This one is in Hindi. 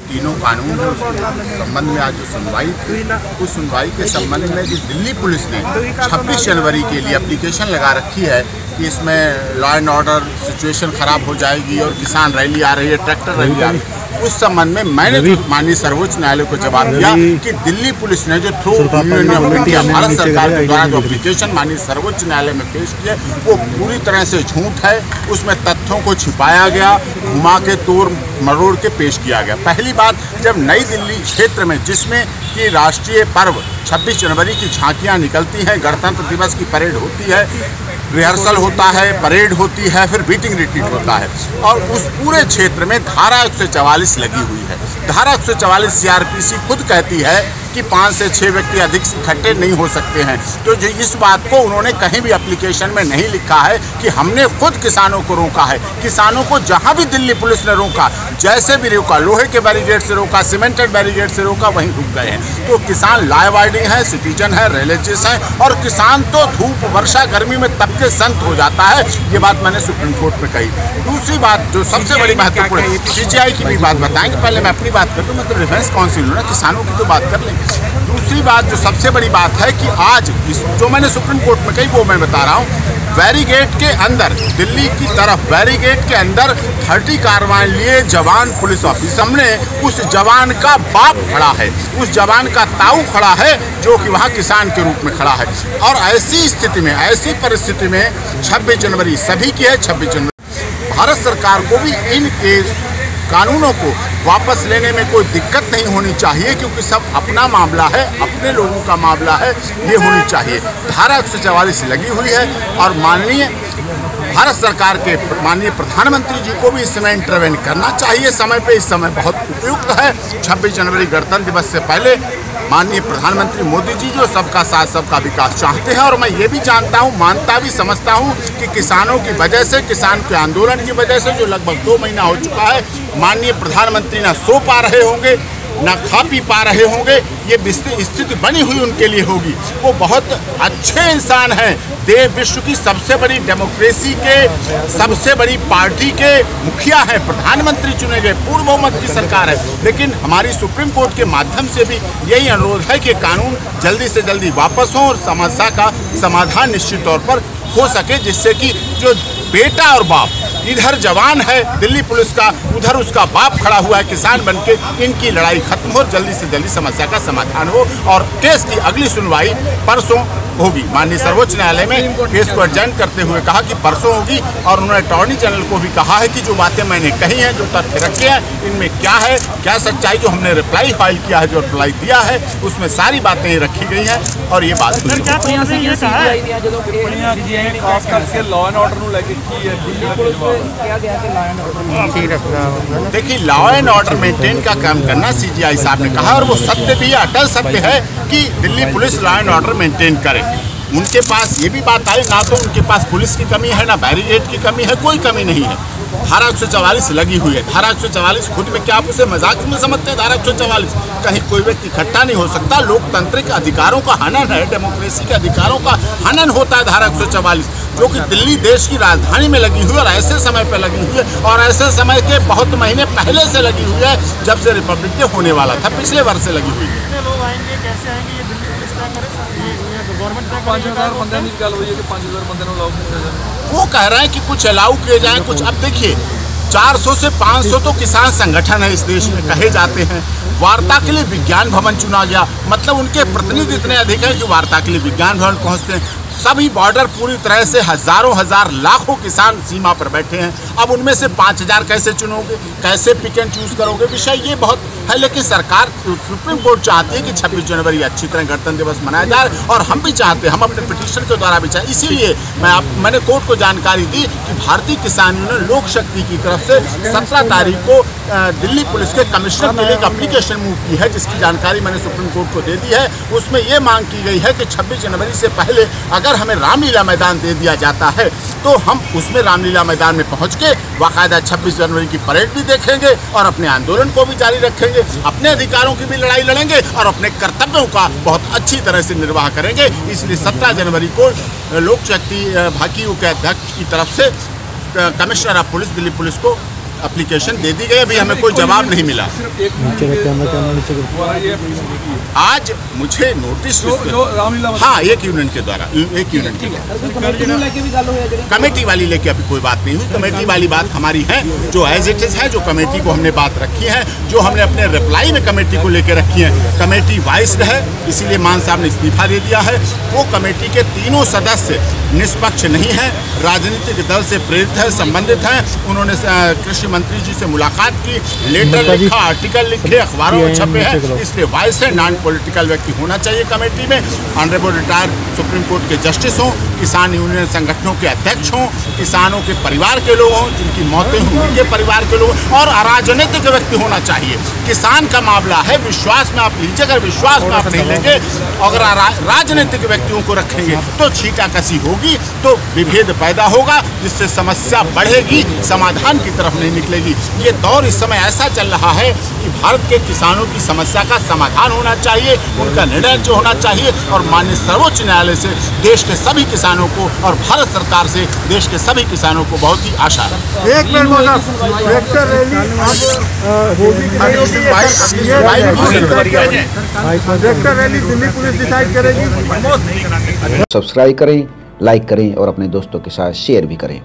तीनों कानून है उसके संबंध में आज जो सुनवाई थी, उस सुनवाई के संबंध में जो दिल्ली पुलिस ने 26 जनवरी के लिए एप्लीकेशन लगा रखी है कि इसमें लॉ एंड ऑर्डर सिचुएशन ख़राब हो जाएगी और किसान रैली आ रही है, ट्रैक्टर रैली आ रही है, उस संबंध में मैंने माननीय सर्वोच्च न्यायालय को जवाब दिया कि दिल्ली पुलिस ने जो through union of India Bharat सरकार के द्वारा जो एप्लीकेशन माननीय सर्वोच्च न्यायालय में पेश की है वो पूरी तरह से झूठ है। उसमें तथ्यों को छिपाया गया, घुमा के तोड़ मरोड़ के पेश किया गया। पहली बात, जब नई दिल्ली क्षेत्र में जिसमें कि राष्ट्रीय पर्व 26 जनवरी की झांकियाँ निकलती हैं, गणतंत्र दिवस की परेड होती है, रिहर्सल होता है, परेड होती है, फिर बीटिंग रिट्रीट होता है और उस पूरे क्षेत्र में धारा 144 लगी हुई है। धारा 144 सीआरपीसी खुद कहती है कि 5 से 6 व्यक्ति अधिक इकट्ठे नहीं हो सकते हैं। तो जो इस बात को उन्होंने कहीं भी एप्लीकेशन में नहीं लिखा है कि हमने खुद किसानों को रोका है। किसानों को जहां भी दिल्ली पुलिस ने रोका, जैसे भी रोका, लोहे के बैरिकेड से रोका, सीमेंटेड बैरिकेड से रोका, वहीं रुक गए हैं। तो किसान लॉ अबाइडिंग है, सिटीजन है, रिलीजियस है और किसान तो धूप वर्षा गर्मी में तब के संत हो जाता है। ये बात मैंने सुप्रीम कोर्ट में कही। दूसरी बात जो सबसे बड़ी महत्वपूर्ण है, सीजीआई की भी बात बताएंगे, पहले मैं अपनी बात कर दूँ, मतलब डिफेंस काउंसिल ना, किसानों की तो बात कर लेंगे। दूसरी बात जो सबसे बड़ी बात है कि आज जो मैंने सुप्रीम कोर्ट में कही वो मैं बता रहा हूँ। बैरिकेड के अंदर, दिल्ली की तरफ बैरिकेड के अंदर 30 कार्रवाई लिए जवान पुलिस ऑफिसर, सामने उस जवान का बाप खड़ा है, उस जवान का ताऊ खड़ा है जो कि वहाँ किसान के रूप में खड़ा है। और ऐसी स्थिति में, ऐसी परिस्थिति में 26 जनवरी सभी की है। 26 जनवरी भारत सरकार को भी इन केस कानूनों को वापस लेने में कोई दिक्कत नहीं होनी चाहिए, क्योंकि सब अपना मामला है, अपने लोगों का मामला है, ये होनी चाहिए। धारा 144 लगी हुई है और माननीय भारत सरकार के माननीय प्रधानमंत्री जी को भी इस समय इंटरवेन करना चाहिए समय पे। इस समय बहुत उपयुक्त है। 26 जनवरी गणतंत्र दिवस से पहले माननीय प्रधानमंत्री मोदी जी जो सबका साथ सबका विकास चाहते हैं, और मैं ये भी जानता हूँ, मानता भी समझता हूँ कि किसानों की वजह से, किसान के आंदोलन की वजह से जो लगभग 2 महीना हो चुका है, माननीय प्रधानमंत्री ना सो पा रहे होंगे, ना खा पी पा रहे होंगे, ये स्थिति बनी हुई उनके लिए होगी। वो बहुत अच्छे इंसान हैं, देश विश्व की सबसे बड़ी डेमोक्रेसी के, सबसे बड़ी पार्टी के मुखिया हैं, प्रधानमंत्री चुने गए, पूर्ण बहुमत की सरकार है। लेकिन हमारी सुप्रीम कोर्ट के माध्यम से भी यही अनुरोध है कि कानून जल्दी से जल्दी वापस हो और समस्या का समाधान निश्चित तौर पर हो सके, जिससे कि जो बेटा और बाप, इधर जवान है दिल्ली पुलिस का, उधर उसका बाप खड़ा हुआ है किसान बनके, इनकी लड़ाई खत्म हो, जल्दी से जल्दी समस्या का समाधान हो और केस की अगली सुनवाई परसों होगी। माननीय सर्वोच्च न्यायालय में केस को एडजर्न करते हुए कहा कि परसों होगी और उन्होंने अटॉर्नी जनरल को भी कहा है कि जो बातें मैंने कही हैं, जो तथ्य रखे हैं, इनमें क्या है, क्या सच्चाई, जो हमने रिप्लाई फाइल किया है, जो रिप्लाई दिया है, उसमें सारी बातें रखी गई हैं और ये बात देखिए, लॉ एंड ऑर्डर मेंटेन का काम करना सीजीआई साहब ने कहा और वो सत्य भी, अटल सत्य है कि Delhi police law and order maintain करे। उनके पास ये भी बात आई, ना तो उनके पास पुलिस की कमी है, ना बैरिकेड की कमी है, कोई कमी नहीं है। धारा 144 लगी हुई है। धारा 144 खुद में क्या आप उसे मजाक में समझते हैं? धारा 144 कहीं कोई व्यक्ति इकट्ठा नहीं हो सकता। लोकतांत्रिक अधिकारों का हनन है, डेमोक्रेसी के अधिकारों का हनन होता है। धारा 144 जो कि दिल्ली देश की राजधानी में लगी हुई है और ऐसे समय पर लगी हुई है और ऐसे समय के बहुत महीने पहले से लगी हुई है जब से रिपब्लिक डे होने वाला था, पिछले वर्ष से लगी हुई है। वो कह रहे हैं कि कुछ अलाउ किए जाएं, कुछ। अब देखिए, 400 से 500 तो किसान संगठन है इस देश में कहे जाते हैं। वार्ता के लिए विज्ञान भवन चुना गया, मतलब उनके प्रतिनिधि इतने अधिक हैं कि वार्ता के लिए विज्ञान भवन पहुंचते हैं। सभी बॉर्डर पूरी तरह से हजारों हजार लाखों किसान सीमा पर बैठे हैं। अब उनमें से 5000 कैसे चुनोगे, कैसे पिक एंड चूज करोगे? विषय ये बहुत है। लेकिन सरकार, सुप्रीम कोर्ट चाहती है कि 26 जनवरी अच्छी तरह गणतंत्र दिवस मनाया जाए और हम भी चाहते हैं, हम अपने पिटीशन के द्वारा भी चाहते। इसीलिए मैंने कोर्ट को जानकारी दी कि भारतीय किसान यूनियन लोक शक्ति की तरफ से 17 तारीख को दिल्ली पुलिस के कमिश्नर के लिए एक एप्लीकेशन मूव की है, जिसकी जानकारी मैंने सुप्रीम कोर्ट को दे दी है। उसमें ये मांग की गई है कि 26 जनवरी से पहले अगर हमें रामलीला मैदान दे दिया जाता है तो हम उसमें रामलीला मैदान में पहुंच के बाकायदा 26 जनवरी की परेड भी देखेंगे और अपने आंदोलन को भी जारी रखेंगे, अपने अधिकारों की भी लड़ाई लड़ेंगे और अपने कर्तव्यों का बहुत अच्छी तरह से निर्वाह करेंगे। इसलिए 17 जनवरी को लोक शक्ति भाकियू के अध्यक्ष की तरफ से commissioner of police Delhi police को एप्लीकेशन दे दी गई, अभी हमें कोई जवाब नहीं मिला। आज मुझे नोटिस हाँ एक यूनियन के द्वारा कमेटी वाली लेके अभी कोई बात नहीं हुई। कमेटी वाली बात हमारी है जो एज इट इज है, जो कमेटी को हमने बात रखी है, जो हमने अपने रिप्लाई में कमेटी को लेकर रखी है। कमेटी वाइस्ड है, इसीलिए मान साहब ने इस्तीफा दे दिया है। वो कमेटी के तीनों सदस्य निष्पक्ष नहीं है, राजनीतिक दल से प्रेरित है, संबंधित हैं। उन्होंने कृषि मंत्री जी से मुलाकात की, लेटर लिखा, आर्टिकल लिखे, अखबारों में छपे हैं, इसलिए वाइस है, नॉन पॉलिटिकल व्यक्ति होना चाहिए कमेटी में। ऑनरेबल रिटायर्ड सुप्रीम कोर्ट के जस्टिस हों, किसान यूनियन संगठनों के अध्यक्ष हों, किसानों के परिवार के लोग हों, जिनकी मौतें हुई उनके परिवार के लोग, और अराजनीतिक व्यक्ति होना चाहिए। किसान का मामला है, विश्वास में आप लीजिए, अगर विश्वास में आप नहीं लेंगे, अगर राजनीतिक व्यक्तियों को रखेंगे तो छींटाकशी होगी, तो विभेद पैदा होगा, जिससे समस्या बढ़ेगी, समाधान की तरफ नहीं निकलेगी। ये दौर इस समय ऐसा चल रहा है कि भारत के किसानों की समस्या का समाधान होना चाहिए, उनका निर्णय जो होना चाहिए, और माननीय सर्वोच्च न्यायालय से देश के सभी किसानों को और भारत सरकार से देश के सभी किसानों को बहुत ही आशा है। रैली दिल्ली पुलिस डिसाइड करेगी। सब्सक्राइब करें, लाइक करें और अपने दोस्तों के साथ शेयर भी करें।